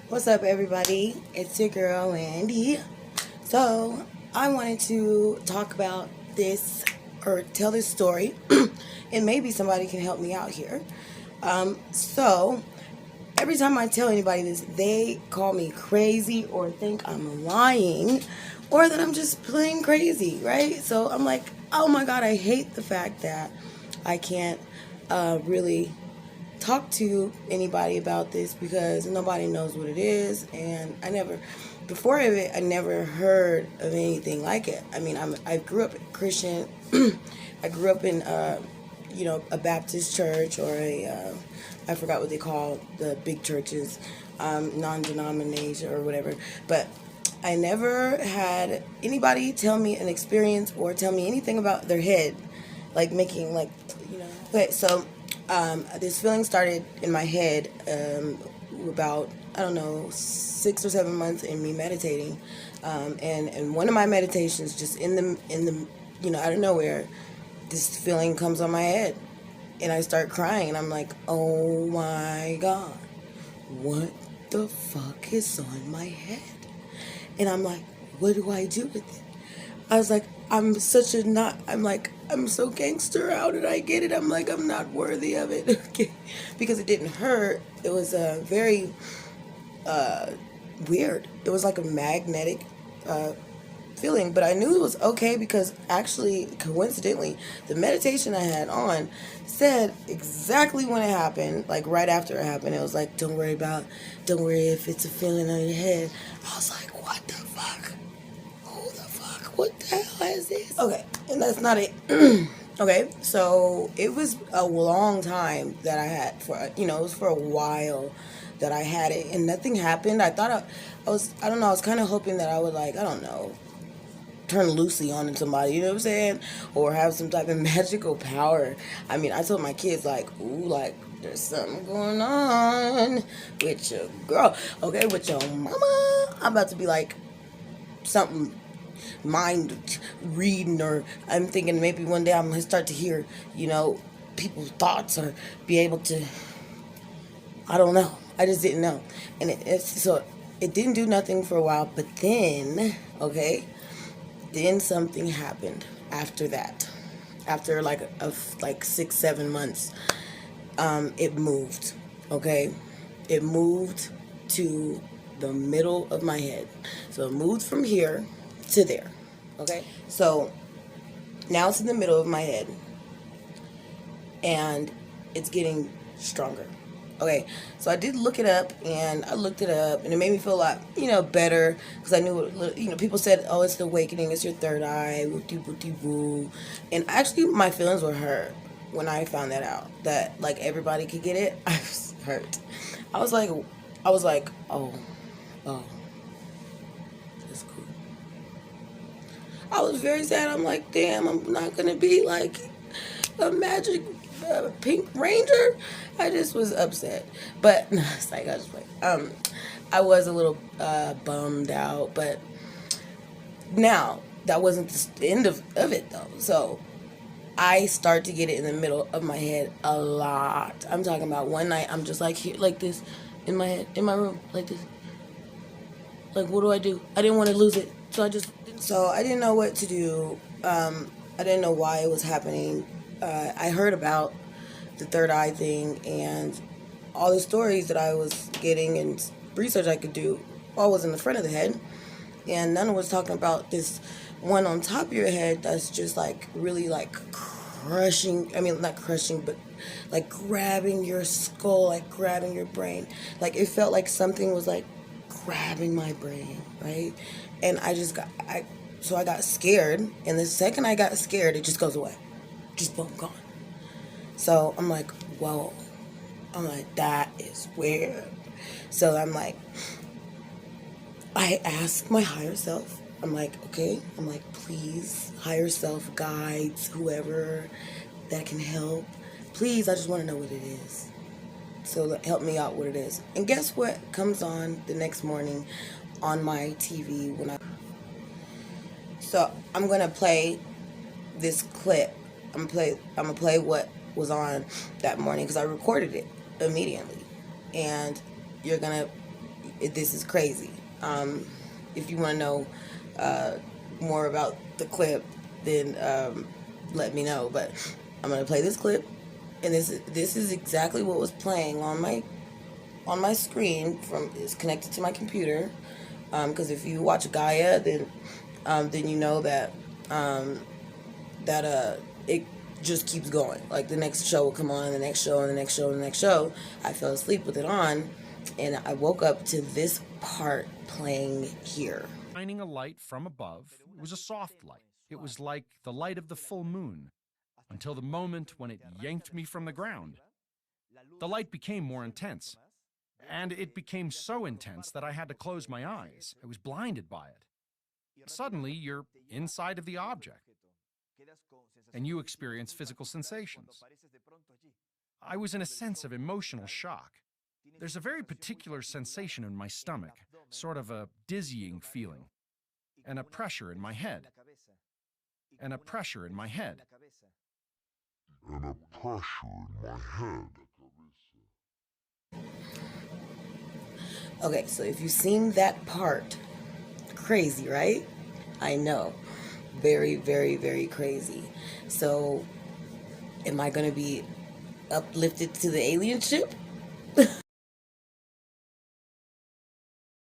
What's up, everybody? It's your girl, Andy. So, I wanted to talk about this or tell this story, and maybe somebody can help me out here. So, every time I tell anybody this, they call me crazy or think I'm lying or that I'm just plain crazy, right? So, I'm like, oh my God, I hate the fact that I can't really talk to anybody about this because nobody knows what it is, and before of it I never heard of anything like it. I mean, I grew up Christian. I grew up in a Baptist church, or I forgot what they call the big churches, non-denomination or whatever, but I never had anybody tell me an experience or tell me anything about their head, like making Okay, so this feeling started in my head about, I don't know, 6 or 7 months in me meditating, and one of my meditations, just in the out of nowhere, this feeling comes on my head, and I start crying, and I'm like, oh my God, what the fuck is on my head? And I'm like, what do I do with it? I was like, I'm like, I'm so gangster. How did I get it? I'm like, I'm not worthy of it. Okay. Because it didn't hurt. It was very weird. It was like a magnetic feeling, but I knew it was okay because actually, coincidentally, the meditation I had on said exactly when it happened, like right after it happened. It was like, don't worry if it's a feeling on your head. I was like, what the fuck? Who the fuck? What the hell is this? Okay, and that's not it. Okay, so it was a long time that I had it was for a while that I had it, and nothing happened. I don't know, I was kind of hoping that I would, like, I don't know, turn Lucy on in somebody, you know what I'm saying? Or have some type of magical power. I mean, I told my kids, like, ooh, like, there's something going on with your girl, okay, with your mama. I'm about to be like something mind reading, or I'm thinking maybe one day I'm gonna start to hear, people's thoughts, or be able to, I don't know. I just didn't know. And it didn't do nothing for a while, but then, okay, then something happened after that. After like 6 7 months, it moved. Okay, it moved to the middle of my head. So it moved from here to there. Okay, so now it's in the middle of my head, and it's getting stronger. Okay, so I did look it up, and I looked it up, and it made me feel a lot, better, because I knew, people said, oh, it's the awakening, it's your third eye, woo-dee-woo-dee-woo, and actually, my feelings were hurt when I found that out, that, like, everybody could get it. I was hurt. I was like, oh, that's cool. I was very sad. I'm like, damn, I'm not gonna be like a magic pink ranger. I just was upset, but it's like, I was a little bummed out, but now that wasn't the end of it though. So I start to get it in the middle of my head a lot. I'm talking about one night I'm just like here, like this, in my head, in my room, like this. Like, what do I do? I didn't want to lose it, so I didn't know what to do. I didn't know why it was happening. I heard about the third eye thing, and all the stories that I was getting and research I could do all was in the front of the head, and none was talking about this one on top of your head that's just like really like crushing. I mean, not crushing, but like grabbing your skull, like grabbing your brain. Like, it felt like something was like grabbing my brain, right? And so I got scared, and the second I got scared, it just goes away, just boom, gone. So I'm like, whoa. I'm like, that is weird. So I'm like, I ask my higher self, I'm like, okay, I'm like, please, higher self, guides, whoever that can help, please, I just want to know what it is. So help me out what it is. And guess what comes on the next morning on my TV so I'm gonna play this clip. I'm gonna play what was on that morning, because I recorded it immediately, and you're gonna This is crazy. If you want to know more about the clip, then let me know. But I'm gonna play this clip, and this is exactly what was playing on my screen. From is connected to my computer. Because if you watch Gaia, then you know that it just keeps going. Like the next show will come on, the next show, and the next show, and the next show. I fell asleep with it on, and I woke up to this part playing here. Shining a light from above. It was a soft light. It was like the light of the full moon, until the moment when it yanked me from the ground. The light became more intense, and it became so intense that I had to close my eyes. I was blinded by it. Suddenly, you're inside of the object, and you experience physical sensations. I was in a sense of emotional shock. There's a very particular sensation in my stomach, sort of a dizzying feeling, and a pressure in my head, and a pressure in my head. And a pressure in my head. Okay, so if you've seen that part, crazy, right? I know. Very, very, very crazy. So, am I going to be uplifted to the alien ship?